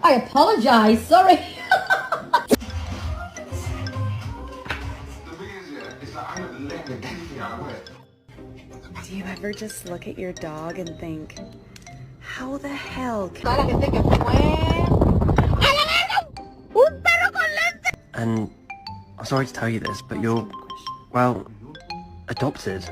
I apologise, sorry. Do you ever just look at your dog and think, how the hell can... And I'm sorry to tell you this, but you're, well, adopted.